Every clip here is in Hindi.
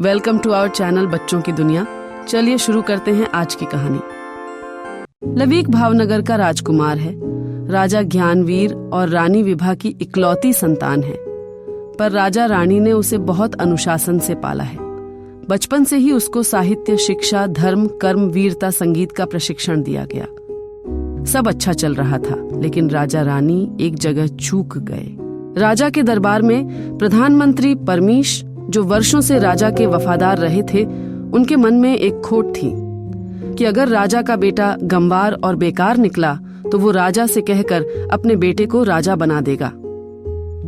वेलकम टू आवर चैनल बच्चों की दुनिया। चलिए शुरू करते हैं आज की कहानी। लवीक भावनगर का राजकुमार है। राजा ज्ञानवीर और रानी विभा की इकलौती संतान है, पर राजा रानी ने उसे बहुत अनुशासन से पाला है। बचपन से ही उसको साहित्य, शिक्षा, धर्म, कर्म, वीरता, संगीत का प्रशिक्षण दिया गया। सब अच्छा चल रहा था, लेकिन राजा रानी एक जगह चूक गए। राजा के दरबार में प्रधानमंत्री परमीश, जो वर्षों से राजा के वफादार रहे थे, उनके मन में एक खोट थी कि अगर राजा का बेटा गंवार और बेकार निकला तो वो राजा से कहकर अपने बेटे को राजा बना देगा।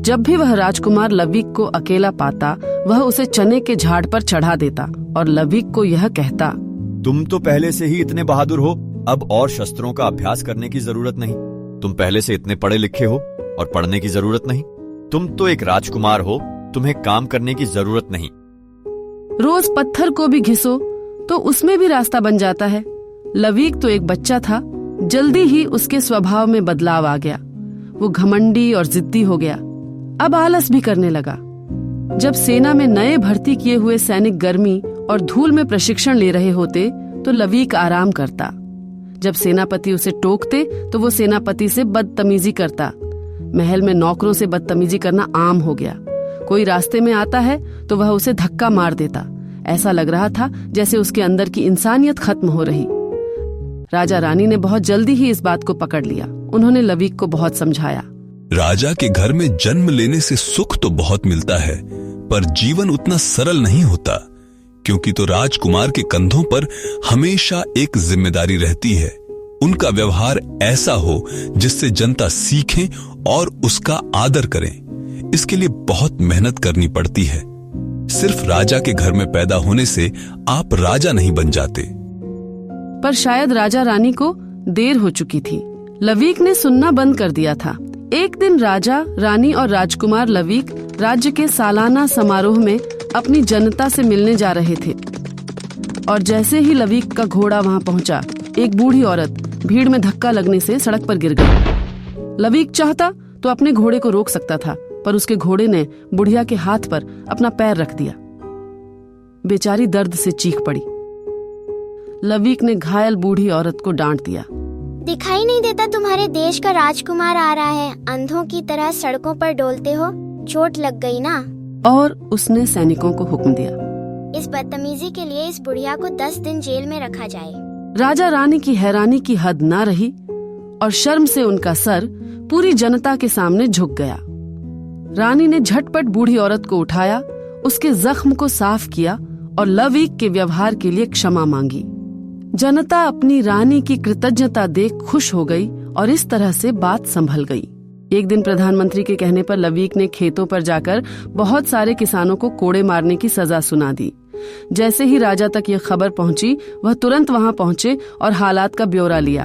जब भी वह राजकुमार लवीक को अकेला पाता, वह उसे चने के झाड़ पर चढ़ा देता और लवीक को यह कहता, तुम तो पहले से ही इतने बहादुर हो, अब और शस्त्रों का अभ्यास करने की जरूरत नहीं। तुम पहले से इतने पढ़े लिखे हो और पढ़ने की जरूरत नहीं। तुम तो एक राजकुमार हो, तुम्हें काम करने की जरूरत नहीं। रोज पत्थर को भी घिसो तो उसमें भी रास्ता बन जाता है। लवीक तो एक बच्चा था, जल्दी ही उसके स्वभाव में बदलाव आ गया। वो घमंडी और जिद्दी हो गया, अब आलस भी करने लगा। जब सेना में नए भर्ती किए हुए सैनिक गर्मी और धूल में प्रशिक्षण ले रहे होते तो लवीक आराम करता। जब सेनापति उसे टोकते तो वो सेनापति से बदतमीजी करता। महल में नौकरों से बदतमीजी करना आम हो गया। कोई रास्ते में आता है तो वह उसे धक्का मार देता। ऐसा लग रहा था जैसे उसके अंदर की इंसानियत खत्म हो रही। राजा रानी ने बहुत जल्दी ही इस बात को पकड़ लिया। उन्होंने लवीक को बहुत समझाया। राजा के घर में जन्म लेने से सुख तो बहुत मिलता है, पर जीवन उतना सरल नहीं होता, क्योंकि तो राजकुमार के कंधों पर हमेशा एक जिम्मेदारी रहती है। उनका व्यवहार ऐसा हो जिससे जनता सीखे और उसका आदर करें। इसके लिए बहुत मेहनत करनी पड़ती है। सिर्फ राजा के घर में पैदा होने से आप राजा नहीं बन जाते। पर शायद राजा रानी को देर हो चुकी थी। लवीक ने सुनना बंद कर दिया था। एक दिन राजा, रानी और राजकुमार लवीक राज्य के सालाना समारोह में अपनी जनता से मिलने जा रहे थे, और जैसे ही लवीक का घोड़ा वहां पहुंचा, एक बूढ़ी औरत भीड़ में धक्का लगने से सड़क पर गिर गई। लवीक चाहता तो अपने घोड़े को रोक सकता था, पर उसके घोड़े ने बुढ़िया के हाथ पर अपना पैर रख दिया। बेचारी दर्द से चीख पड़ी। लवीक ने घायल बूढ़ी औरत को डांट दिया। दिखाई नहीं देता तुम्हारे देश का राजकुमार आ रहा है, अंधों की तरह सड़कों पर डोलते हो, चोट लग गई ना। और उसने सैनिकों को हुक्म दिया, इस बदतमीजी के लिए इस बुढ़िया को 10 दिन जेल में रखा जाए। राजा रानी की हैरानी की हद ना रही और शर्म से उनका सर पूरी जनता के सामने झुक गया। रानी ने झटपट बूढ़ी औरत को उठाया, उसके जख्म को साफ किया और लवीक के व्यवहार के लिए क्षमा मांगी। जनता अपनी रानी की कृतज्ञता देख खुश हो गई और इस तरह से बात संभल गई। एक दिन प्रधानमंत्री के कहने पर लवीक ने खेतों पर जाकर बहुत सारे किसानों को कोड़े मारने की सजा सुना दी। जैसे ही राजा तक यह खबर पहुंची, वह तुरंत वहां पहुंचे और हालात का ब्यौरा लिया।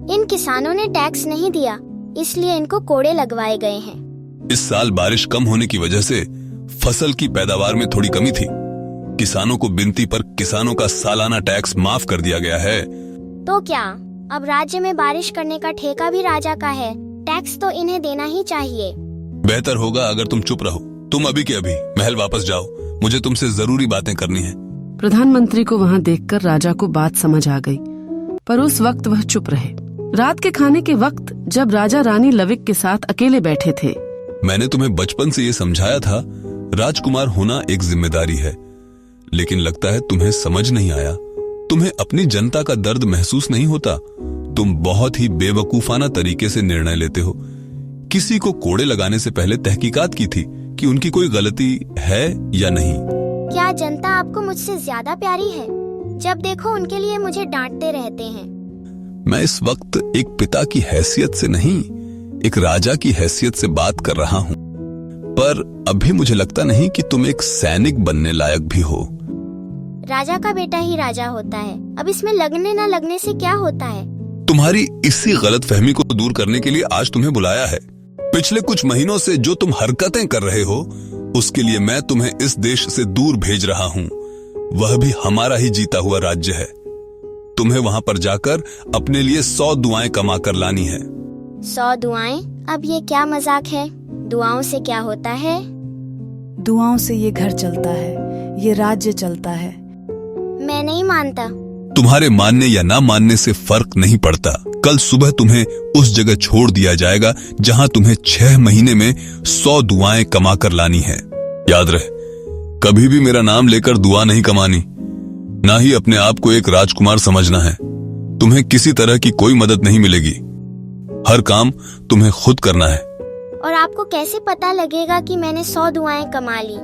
इन किसानों ने टैक्स नहीं दिया, इसलिए इनको कोड़े लगवाए गए हैं। इस साल बारिश कम होने की वजह से फसल की पैदावार में थोड़ी कमी थी। किसानों को विनती पर किसानों का सालाना टैक्स माफ कर दिया गया है। तो क्या अब राज्य में बारिश करने का ठेका भी राजा का है? टैक्स तो इन्हें देना ही चाहिए। बेहतर होगा अगर तुम चुप रहो। तुम अभी के अभी महल वापस जाओ, मुझे तुमसे जरूरी बातें करनी है। प्रधानमंत्री को वहां देखकर राजा को बात समझ आ गई, पर उस वक्त वह चुप रहे। रात के खाने के वक्त जब राजा रानी लवीक के साथ अकेले बैठे थे, मैंने तुम्हें बचपन से ये समझाया था, राजकुमार होना एक जिम्मेदारी है, लेकिन लगता है तुम्हें समझ नहीं आया। तुम्हें अपनी जनता का दर्द महसूस नहीं होता। तुम बहुत ही बेवकूफाना तरीके से निर्णय लेते हो। किसी को कोड़े लगाने से पहले तहकीकात की थी कि उनकी कोई गलती है या नहीं। क्या जनता आपको मुझसे ज्यादा प्यारी है? जब देखो उनके लिए मुझे डांटते रहते हैं। मैं इस वक्त एक पिता की हैसियत से नहीं, एक राजा की हैसियत से बात कर रहा हूँ। पर अभी मुझे लगता नहीं कि तुम एक सैनिक बनने लायक भी हो। राजा का बेटा ही राजा होता है, अब इसमें लगने न लगने से क्या होता है? तुम्हारी इसी गलतफहमी को दूर करने के लिए आज तुम्हें बुलाया है। पिछले कुछ महीनों से जो तुम हरकतें कर रहे हो, उसके लिए मैं तुम्हें इस देश से दूर भेज रहा हूँ। वह भी हमारा ही जीता हुआ राज्य है। तुम्हें वहाँ पर जाकर अपने लिए 100 दुआएं कमा कर लानी है। 100 दुआएं? अब ये क्या मजाक है? दुआओं से क्या होता है? दुआओं से ये घर चलता है। ये राज्य चलता है। मैं नहीं मानता। तुम्हारे मानने या ना मानने से फर्क नहीं पड़ता। कल सुबह तुम्हें उस जगह छोड़ दिया जाएगा जहां तुम्हें 6 महीने में 100 दुआएं कमा कर लानी है। याद रहे, कभी भी मेरा नाम लेकर दुआ नहीं कमानी, ना ही अपने आप को एक राजकुमार समझना है। तुम्हें किसी तरह की कोई मदद नहीं मिलेगी। हर काम तुम्हें खुद करना है। और आपको कैसे पता लगेगा कि मैंने 100 दुआएं कमा ली?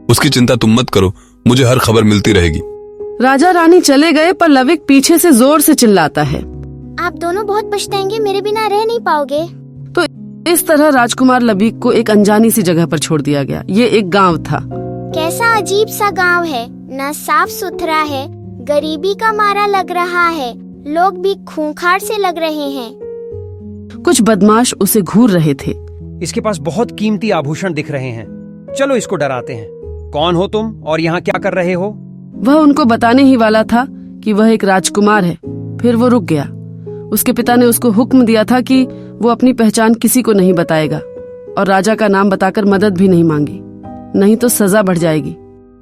उसकी चिंता तुम मत करो, मुझे हर खबर मिलती रहेगी। राजा रानी चले गए पर लविक पीछे से जोर से चिल्लाता है। आप दोनों बहुत पछताएंगे, मेरे बिना रह नहीं पाओगे। तो इस तरह राजकुमार लविक को एक अनजानी सी जगह पर छोड़ दिया गया। ये एक गांव था। कैसा अजीब सा गांव है, न साफ सुथरा है, गरीबी का मारा लग रहा है, लोग भी खूंखार से लग रहे हैं। कुछ बदमाश उसे घूर रहे थे। इसके पास बहुत कीमती आभूषण दिख रहे हैं, चलो इसको डराते हैं। कौन हो तुम और यहाँ क्या कर रहे हो? वह उनको बताने ही वाला था कि वह एक राजकुमार है, फिर वो रुक गया। उसके पिता ने उसको हुक्म दिया था कि वो अपनी पहचान किसी को नहीं बताएगा और राजा का नाम बताकर मदद भी नहीं मांगी, नहीं तो सजा बढ़ जाएगी।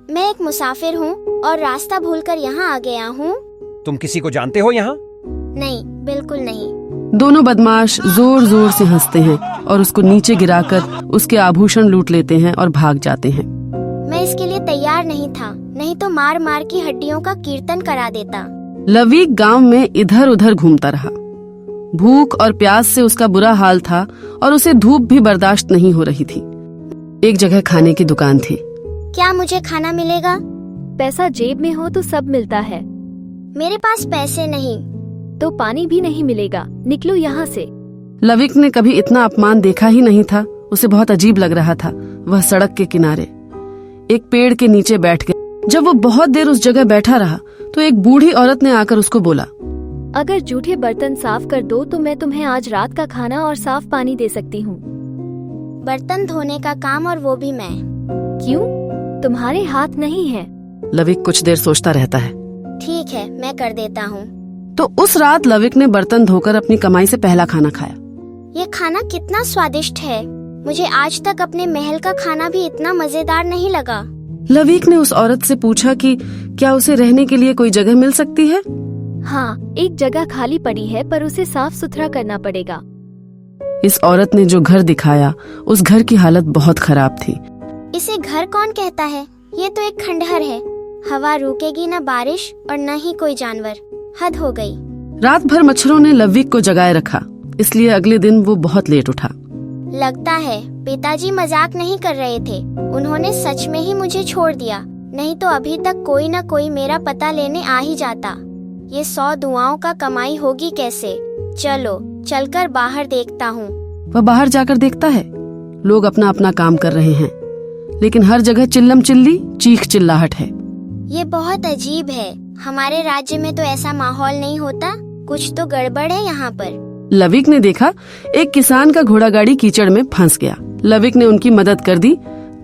मैं एक मुसाफिर हूँ और रास्ता भूलकर यहाँ आ गया हूँ। तुम किसी को जानते हो यहाँ? नहीं, बिल्कुल नहीं। दोनों बदमाश जोर जोर से हंसते हैं और उसको नीचे गिराकर उसके आभूषण लूट लेते हैं और भाग जाते हैं। मैं इसके लिए तैयार नहीं था, नहीं तो मार मार की हड्डियों का कीर्तन करा देता। लविक गांव में इधर उधर घूमता रहा। भूख और प्यास से उसका बुरा हाल था और उसे धूप भी बर्दाश्त नहीं हो रही थी। एक जगह खाने की दुकान थी। क्या मुझे खाना मिलेगा? पैसा जेब में हो तो सब मिलता है। मेरे पास पैसे नहीं। तो पानी भी नहीं मिलेगा, निकलो यहाँ से। लविक ने कभी इतना अपमान देखा ही नहीं था। उसे बहुत अजीब लग रहा था। वह सड़क के किनारे एक पेड़ के नीचे बैठ गया। जब वो बहुत देर उस जगह बैठा रहा तो एक बूढ़ी औरत ने आकर उसको बोला, अगर जूठे बर्तन साफ कर दो तो मैं तुम्हें आज रात का खाना और साफ पानी दे सकती हूँ। बर्तन धोने का काम, और वो भी मैं? क्यों? तुम्हारे हाथ नहीं है? लविक कुछ देर सोचता रहता है। ठीक है, मैं कर देता हूँ। तो उस रात लविक ने बर्तन धोकर अपनी कमाई से पहला खाना खाया। ये खाना कितना स्वादिष्ट है। मुझे आज तक अपने महल का खाना भी इतना मजेदार नहीं लगा। लविक ने उस औरत से पूछा कि क्या उसे रहने के लिए कोई जगह मिल सकती है। हाँ, एक जगह खाली पड़ी है पर उसे साफ सुथरा करना पड़ेगा। इस औरत ने जो घर दिखाया, उस घर की हालत बहुत खराब थी। इसे घर कौन कहता है? ये तो एक खंडहर है। हवा रुकेगी न बारिश और न ही कोई जानवर। हद हो गई। रात भर मच्छरों ने लविक को जगाए रखा, इसलिए अगले दिन वो बहुत लेट उठा। लगता है पिताजी मजाक नहीं कर रहे थे। उन्होंने सच में ही मुझे छोड़ दिया, नहीं तो अभी तक कोई न कोई मेरा पता लेने आ ही जाता। ये 100 दुआओं का कमाई होगी कैसे? चलो चलकर बाहर देखता हूँ। वह बाहर जाकर देखता है, लोग अपना अपना काम कर रहे हैं, लेकिन हर जगह चिल्लम चिल्ली, चीख चिल्लाहट है। ये बहुत अजीब है। हमारे राज्य में तो ऐसा माहौल नहीं होता। कुछ तो गड़बड़ है यहाँ पर। लविक ने देखा एक किसान का घोड़ा गाड़ी कीचड़ में फंस गया। लविक ने उनकी मदद कर दी,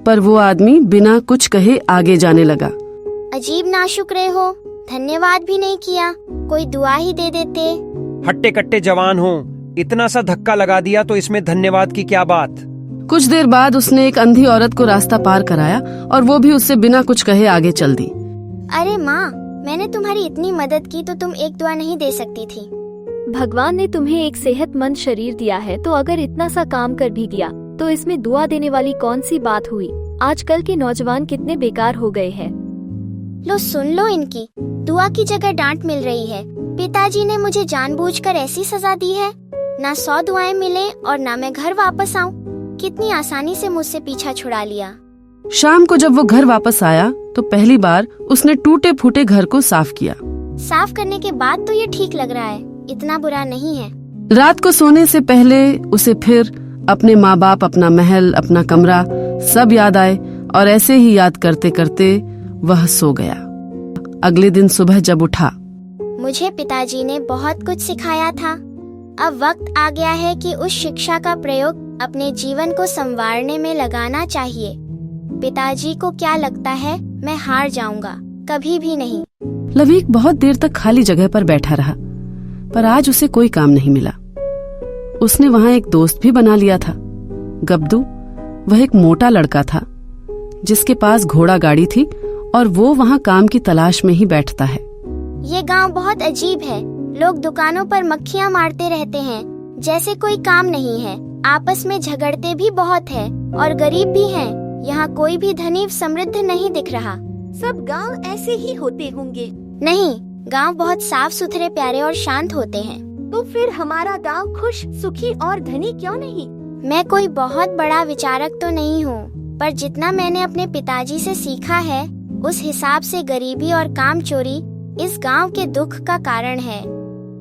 पर वो आदमी बिना कुछ कहे आगे जाने लगा। अजीब नाशुक्रे हो, धन्यवाद भी नहीं किया। कोई दुआ ही दे देते। हट्टे कट्टे जवान हो, इतना सा धक्का लगा दिया तो इसमें धन्यवाद की क्या बात। कुछ देर बाद उसने एक अंधी औरत को रास्ता पार कराया और वो भी उससे बिना कुछ कहे आगे चल दी। अरे माँ, मैंने तुम्हारी इतनी मदद की तो तुम एक दुआ नहीं दे सकती थी? भगवान ने तुम्हें एक सेहतमंद शरीर दिया है, तो अगर इतना सा काम कर भी दिया तो इसमें दुआ देने वाली कौन सी बात हुई। आजकल के नौजवान कितने बेकार हो गए हैं। लो सुन लो इनकी, दुआ की जगह डांट मिल रही है। पिताजी ने मुझे जानबूझकर ऐसी सजा दी है, ना 100 दुआएं मिले और ना मैं घर वापस आऊं। कितनी आसानी से मुझसे पीछा छुड़ा लिया। शाम को जब वो घर वापस आया तो पहली बार उसने टूटे फूटे घर को साफ किया। साफ करने के बाद तो ये ठीक लग रहा है, इतना बुरा नहीं है। रात को सोने से पहले उसे फिर अपने माँ बाप, अपना महल, अपना कमरा सब याद आए और ऐसे ही याद करते करते वह सो गया। अगले दिन सुबह जब उठा, मुझे पिताजी ने बहुत कुछ सिखाया था। अब वक्त आ गया है कि उस शिक्षा का प्रयोग अपने जीवन को संवारने में लगाना चाहिए। पिताजी को क्या लगता है मैं हार जाऊंगा? कभी भी नहीं। लविक बहुत देर तक खाली जगह पर बैठा रहा, पर आज उसे कोई काम नहीं मिला। उसने वहाँ एक दोस्त भी बना लिया था, गब्दू। वह एक मोटा लड़का था जिसके पास घोड़ा गाड़ी थी और वो वहाँ काम की तलाश में ही बैठता है। ये गांव बहुत अजीब है। लोग दुकानों पर मक्खियाँ मारते रहते हैं, जैसे कोई काम नहीं है। आपस में झगड़ते भी बहुत है और गरीब भी हैं। यहाँ कोई भी धनी समृद्ध नहीं दिख रहा। सब गांव ऐसे ही होते होंगे। नहीं, गांव बहुत साफ सुथरे, प्यारे और शांत होते हैं। तो फिर हमारा गांव खुश, सुखी और धनी क्यों नहीं? मैं कोई बहुत बड़ा विचारक तो नहीं हूँ, पर जितना मैंने अपने पिताजी से सीखा है उस हिसाब से गरीबी और काम चोरी इस गांव के दुख का कारण है।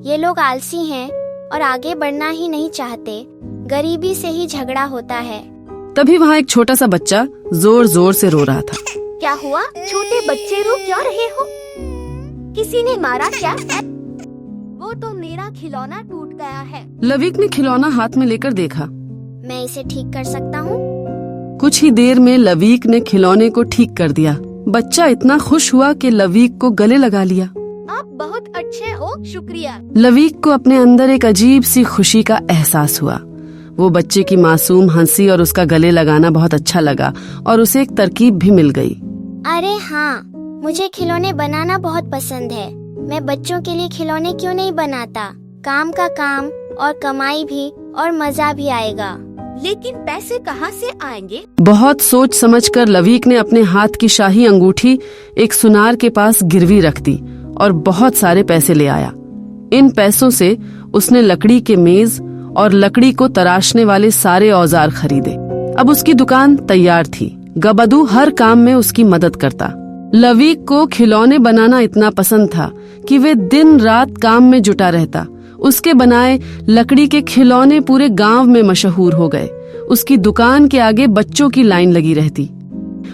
ये लोग आलसी हैं और आगे बढ़ना ही नहीं चाहते। गरीबी से ही झगड़ा होता है। तभी वहाँ एक छोटा सा बच्चा जोर जोर से रो रहा था। क्या हुआ? छोटे बच्चे रो क्यों रहे हो? किसी ने मारा क्या? वो तो मेरा खिलौना टूट गया है। लविक ने खिलौना हाथ में लेकर देखा। मैं इसे ठीक कर सकता हूँ। कुछ ही देर में लविक ने खिलौने को ठीक कर दिया। बच्चा इतना खुश हुआ कि लविक को गले लगा लिया। आप बहुत अच्छे हो, शुक्रिया। लविक को अपने अंदर एक अजीब सी खुशी का एहसास हुआ। वो बच्चे की मासूम हंसी और उसका गले लगाना बहुत अच्छा लगा और उसे एक तरकीब भी मिल गई। अरे हाँ, मुझे खिलौने बनाना बहुत पसंद है। मैं बच्चों के लिए खिलौने क्यों नहीं बनाता? काम का काम और कमाई भी और मजा भी आएगा। लेकिन पैसे कहाँ से आएंगे? बहुत सोच समझकर लविक ने अपने हाथ की शाही अंगूठी एक सुनार के पास गिरवी रख दी और बहुत सारे पैसे ले आया। इन पैसों से उसने लकड़ी के मेज और लकड़ी को तराशने वाले सारे औजार खरीदे। अब उसकी दुकान तैयार थी। गबदू हर काम में उसकी मदद करता। लविक को खिलौने बनाना इतना पसंद था कि वे दिन रात काम में जुटा रहता। उसके बनाए लकड़ी के खिलौने पूरे गांव में मशहूर हो गए। उसकी दुकान के आगे बच्चों की लाइन लगी रहती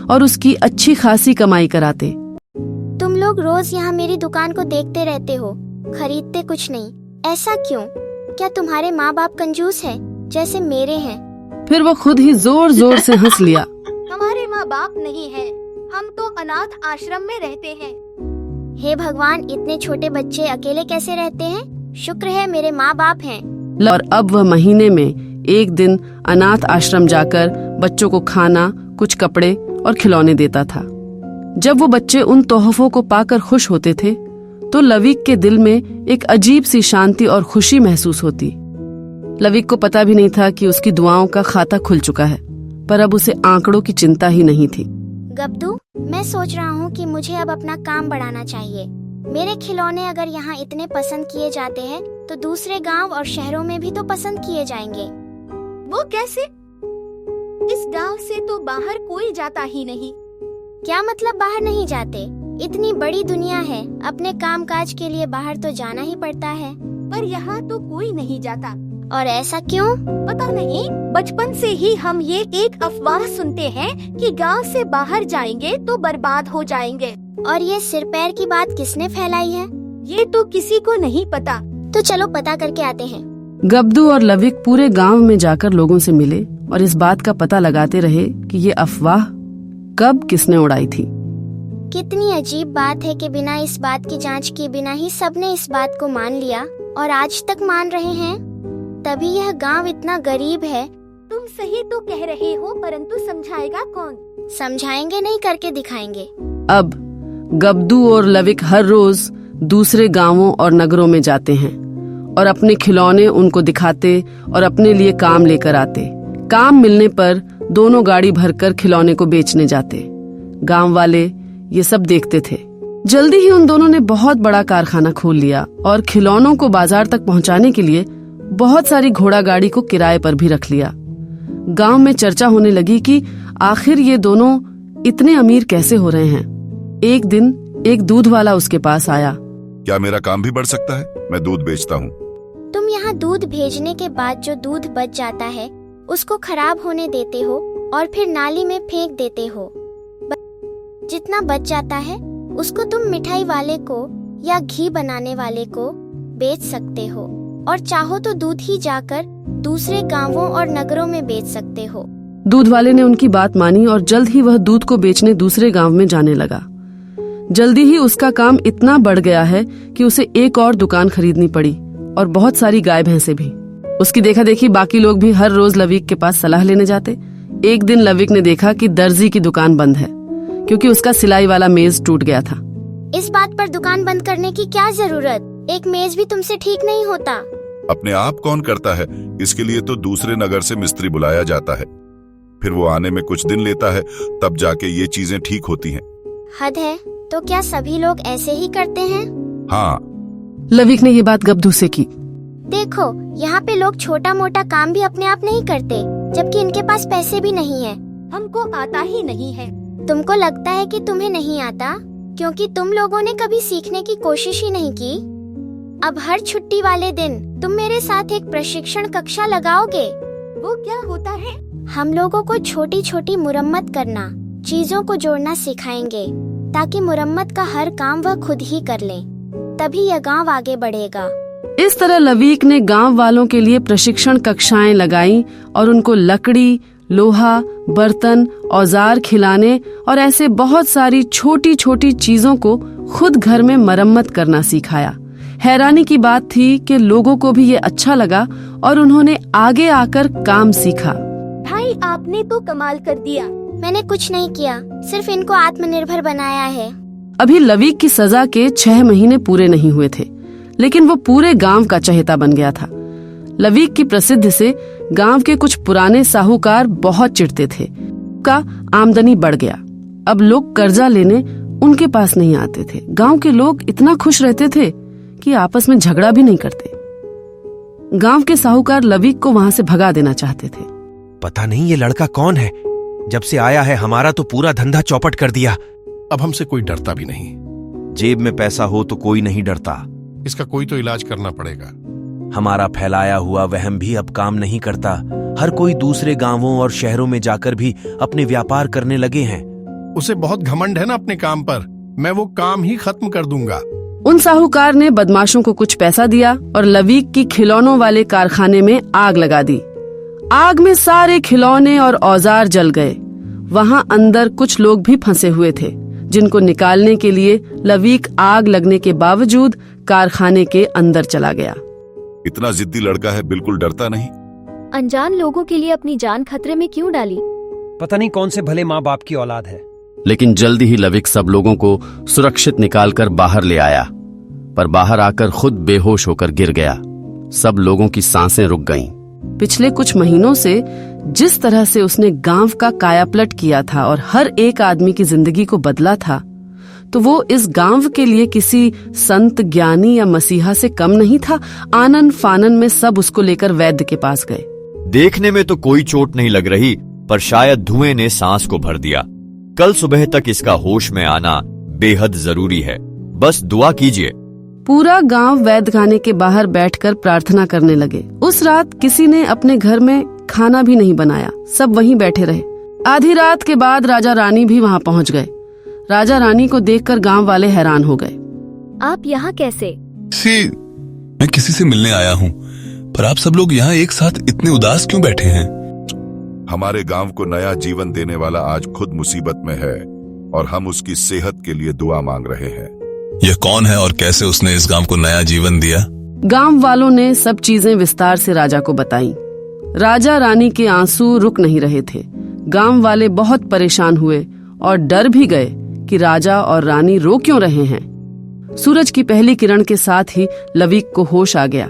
और उसकी अच्छी खासी कमाई कराते। तुम लोग रोज यहाँ मेरी दुकान को देखते रहते हो, खरीदते कुछ नहीं। ऐसा क्यों? क्या तुम्हारे माँ बाप कंजूस है जैसे मेरे हैं? फिर वो खुद ही जोर जोर से हंस लिया। हमारे माँ बाप नहीं है, हम तो अनाथ आश्रम में रहते हैं। हे भगवान, इतने छोटे बच्चे अकेले कैसे रहते हैं? शुक्र है मेरे माँ बाप हैं। और अब वह महीने में एक दिन अनाथ आश्रम जाकर बच्चों को खाना, कुछ कपड़े और खिलौने देता था। जब वो बच्चे उन तोहफों को पाकर खुश होते थे तो लविक के दिल में एक अजीब सी शांति और खुशी महसूस होती। लविक को पता भी नहीं था कि उसकी दुआओं का खाता खुल चुका है, पर अब उसे आंकड़ों की चिंता ही नहीं थी। गब्दू, मैं सोच रहा हूँ कि मुझे अब अपना काम बढ़ाना चाहिए। मेरे खिलौने अगर यहाँ इतने पसंद किए जाते हैं तो दूसरे गांव और शहरों में भी तो पसंद किए जाएंगे। वो कैसे? इस गांव से तो बाहर कोई जाता ही नहीं। क्या मतलब बाहर नहीं जाते? इतनी बड़ी दुनिया है, अपने काम काज के लिए बाहर तो जाना ही पड़ता है। पर यहाँ तो कोई नहीं जाता। और ऐसा क्यों? पता नहीं, बचपन से ही हम ये एक अफवाह सुनते हैं कि गांव से बाहर जाएंगे तो बर्बाद हो जाएंगे। और ये सिर पैर की बात किसने फैलाई है? ये तो किसी को नहीं पता। तो चलो पता करके आते हैं। गब्दू और लविक पूरे गांव में जाकर लोगों से मिले और इस बात का पता लगाते रहे कि ये अफवाह कब किसने उड़ाई थी। कितनी अजीब बात है कि बिना इस बात की जांच किए बिना ही सबने इस बात को मान लिया और आज तक मान रहे हैं। तभी यह गांव इतना गरीब है। तुम सही तो कह रहे हो, परंतु समझाएगा कौन? समझाएंगे नहीं, करके दिखाएंगे। अब गब्दू और लविक हर रोज दूसरे गांवों और नगरों में जाते हैं और अपने खिलौने उनको दिखाते और अपने लिए काम लेकर आते। काम मिलने पर दोनों गाड़ी भरकर खिलौने को बेचने जाते। गांव वाले ये सब देखते थे। जल्दी ही उन दोनों ने बहुत बड़ा कारखाना खोल लिया और खिलौनों को बाजार तक पहुंचाने के लिए बहुत सारी घोड़ा गाड़ी को किराए पर भी रख लिया। गांव में चर्चा होने लगी कि आखिर ये दोनों इतने अमीर कैसे हो रहे हैं। एक दिन एक दूध वाला उसके पास आया। क्या मेरा काम भी बढ़ सकता है? मैं दूध बेचता हूँ। तुम यहाँ दूध भेजने के बाद जो दूध बच जाता है उसको खराब होने देते हो और फिर नाली में फेंक देते हो। जितना बच जाता है उसको तुम मिठाई वाले को या घी बनाने वाले को बेच सकते हो और चाहो तो दूध ही जाकर दूसरे गांवों और नगरों में बेच सकते हो। दूध वाले ने उनकी बात मानी और जल्द ही वह दूध को बेचने दूसरे गांव में जाने लगा। जल्दी ही उसका काम इतना बढ़ गया है कि उसे एक और दुकान खरीदनी पड़ी और बहुत सारी गाय भैंसे भी। उसकी देखा देखी बाकी लोग भी हर रोज लविक के पास सलाह लेने जाते। एक दिन लविक ने देखा कि दर्जी की दुकान बंद है क्योंकि उसका सिलाई वाला मेज टूट गया था। इस बात पर दुकान बंद करने की क्या जरूरत? एक मेज भी तुमसे ठीक नहीं होता। अपने आप कौन करता है? इसके लिए तो दूसरे नगर से मिस्त्री बुलाया जाता है, फिर वो आने में कुछ दिन लेता है, तब जाके ये चीजें ठीक होती हैं। हद है। तो क्या सभी लोग ऐसे ही करते हैं? हाँ। लविक ने ये बात गब्दू से की। देखो, यहाँ पे लोग छोटा मोटा काम भी अपने आप नहीं करते, जबकि इनके पास पैसे भी नहीं है। हमको आता ही नहीं है। तुमको लगता है कि तुम्हें नहीं आता, क्योंकि तुम लोगों ने कभी सीखने की कोशिश ही नहीं की। अब हर छुट्टी वाले दिन तुम मेरे साथ एक प्रशिक्षण कक्षा लगाओगे। वो क्या होता है? हम लोगों को छोटी छोटी मुरम्मत करना, चीजों को जोड़ना सिखाएंगे, ताकि मुरम्मत का हर काम वह खुद ही कर लें। तभी यह गांव आगे बढ़ेगा। इस तरह लवीक ने गांव वालों के लिए प्रशिक्षण कक्षाएं लगाईं और उनको लकड़ी, लोहा, बर्तन, औजार खिलाने और ऐसे बहुत सारी छोटी छोटी चीजों को खुद घर में मरम्मत करना सिखाया। हैरानी की बात थी कि लोगों को भी ये अच्छा लगा और उन्होंने आगे आकर काम सीखा। भाई, आपने तो कमाल कर दिया। मैंने कुछ नहीं किया, सिर्फ इनको आत्मनिर्भर बनाया है। अभी लवीक की सजा के 6 महीने पूरे नहीं हुए थे, लेकिन वो पूरे गांव का चहेता बन गया था। लवीक की प्रसिद्धि से गांव के कुछ पुराने साहूकार बहुत चिढ़ते थे। का आमदनी बढ़ गया। अब लोग कर्जा लेने उनके पास नहीं आते थे। गांव के लोग इतना खुश रहते थे कि आपस में झगड़ा भी नहीं करते। गांव के साहूकार लवीक को वहां से भगा देना चाहते थे। पता नहीं ये लड़का कौन है, जब से आया है हमारा तो पूरा धंधा चौपट कर दिया। अब हमसे कोई डरता भी नहीं। जेब में पैसा हो तो कोई नहीं डरता। इसका कोई तो इलाज करना पड़ेगा। हमारा फैलाया हुआ वहम भी अब काम नहीं करता। हर कोई दूसरे गांवों और शहरों में जाकर भी अपने व्यापार करने लगे हैं। उसे बहुत घमंड है ना अपने काम पर। मैं वो काम ही खत्म कर दूंगा। उन साहूकार ने बदमाशों को कुछ पैसा दिया और लवीक की खिलौनों वाले कारखाने में आग लगा दी। आग में सारे खिलौने और औजार जल गए। वहां अंदर कुछ लोग भी फंसे हुए थे, जिनको निकालने के लिए लवीक आग लगने के बावजूद कारखाने के अंदर चला गया। इतना जिद्दी लड़का है, बिल्कुल डरता नहीं। अनजान लोगों के लिए अपनी जान खतरे में क्यों डाली? पता नहीं कौन से भले माँ बाप की औलाद है। लेकिन जल्दी ही लविक सब लोगों को सुरक्षित निकालकर बाहर ले आया, पर बाहर आकर खुद बेहोश होकर गिर गया। सब लोगों की सांसें रुक गईं। पिछले कुछ महीनों से जिस तरह से उसने गांव का कायापलट किया था और हर एक आदमी की जिंदगी को बदला था, तो वो इस गांव के लिए किसी संत, ज्ञानी या मसीहा से कम नहीं था। आनन फानन में सब उसको लेकर वैद्य के पास गए। देखने में तो कोई चोट नहीं लग रही, पर शायद धुएं ने सांस को भर दिया। कल सुबह तक इसका होश में आना बेहद जरूरी है। बस दुआ कीजिए। पूरा गांव वैद्यखाने के बाहर बैठकर प्रार्थना करने लगे। उस रात किसी ने अपने घर में खाना भी नहीं बनाया, सब वहीं बैठे रहे। आधी रात के बाद राजा रानी भी वहां पहुंच गए। राजा रानी को देखकर गांव वाले हैरान हो गए। आप यहाँ कैसे? मैं किसी से मिलने आया हूँ, पर आप सब लोग यहाँ एक साथ इतने उदास क्यों बैठे हैं? हमारे गांव को नया जीवन देने वाला आज खुद मुसीबत में है और हम उसकी सेहत के लिए दुआ मांग रहे हैं। यह कौन है और कैसे उसने इस गांव को नया जीवन दिया? गांव वालों ने सब चीजें विस्तार से राजा को बताई। राजा रानी के आंसू रुक नहीं रहे थे। गांव वाले बहुत परेशान हुए और डर भी गए कि राजा और रानी रो क्यों रहे हैं। सूरज की पहली किरण के साथ ही लवीक को होश आ गया।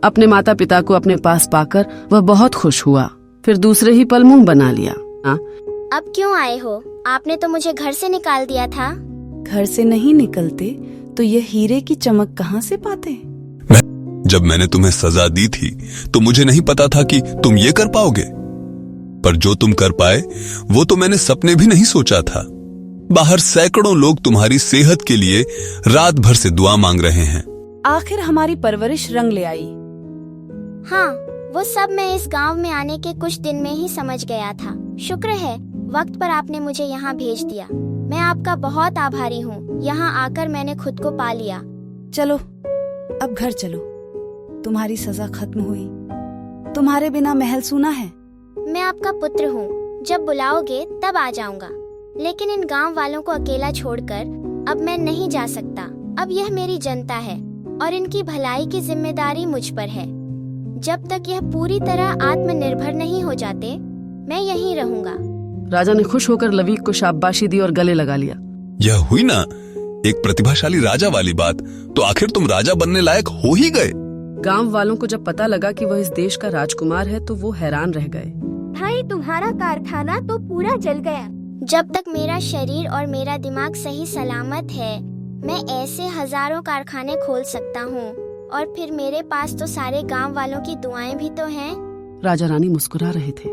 अपने माता पिता को अपने पास पाकर वह बहुत खुश हुआ। फिर दूसरे ही पल मुंह बना लिया। अब क्यों आए हो? आपने तो मुझे घर से निकाल दिया था। घर से नहीं निकलते तो ये हीरे की चमक कहाँ से पाते? जब मैंने तुम्हें सजा दी थी तो मुझे नहीं पता था कि तुम ये कर पाओगे, पर जो तुम कर पाए वो तो मैंने सपने भी नहीं सोचा था। बाहर सैकड़ों लोग तुम्हारी सेहत के लिए रात भर से दुआ मांग रहे हैं। आखिर हमारी परवरिश रंग ले आई। हाँ, वो सब मैं इस गांव में आने के कुछ दिन में ही समझ गया था। शुक्र है वक्त पर आपने मुझे यहाँ भेज दिया। मैं आपका बहुत आभारी हूँ। यहाँ आकर मैंने खुद को पा लिया। चलो अब घर चलो, तुम्हारी सजा खत्म हुई। तुम्हारे बिना महल सूना है। मैं आपका पुत्र हूँ, जब बुलाओगे तब आ जाऊंगा। लेकिन इन गांव वालों को अकेला छोड़कर अब मैं नहीं जा सकता। अब यह मेरी जनता है और इनकी भलाई की जिम्मेदारी मुझ पर है। जब तक यह पूरी तरह आत्मनिर्भर नहीं हो जाते, मैं यहीं रहूंगा। राजा ने खुश होकर लवीक को शाबाशी दी और गले लगा लिया। यह हुई ना एक प्रतिभाशाली राजा वाली बात, तो आखिर तुम राजा बनने लायक हो ही गए। गांव वालों को जब पता लगा कि वह इस देश का राजकुमार है तो वो हैरान रह गए। भाई तुम्हारा कारखाना तो पूरा जल गया। जब तक मेरा शरीर और मेरा दिमाग सही सलामत है, मैं ऐसे हजारों कारखाने खोल सकता हूँ। और फिर मेरे पास तो सारे गांव वालों की दुआएं भी तो हैं। राजा रानी मुस्कुरा रहे थे।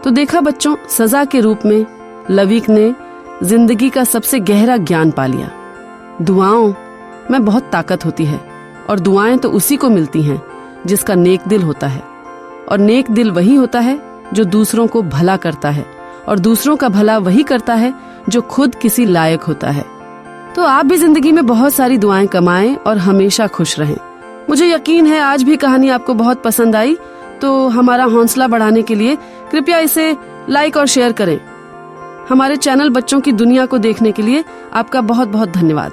तो देखा बच्चों, सजा के रूप में लवीक ने जिंदगी का सबसे गहरा ज्ञान पा लिया। दुआओं में बहुत ताकत होती है और दुआएं तो उसी को मिलती हैं जिसका नेक दिल होता है। और नेक दिल वही होता है जो दूसरों को भला करता है, और दूसरों का भला वही करता है जो खुद किसी लायक होता है। तो आप भी जिंदगी में बहुत सारी दुआएं कमाएं और हमेशा खुश रहें। मुझे यकीन है आज भी कहानी आपको बहुत पसंद आई। तो हमारा हौसला बढ़ाने के लिए कृपया इसे लाइक और शेयर करें। हमारे चैनल बच्चों की दुनिया को देखने के लिए आपका बहुत बहुत धन्यवाद।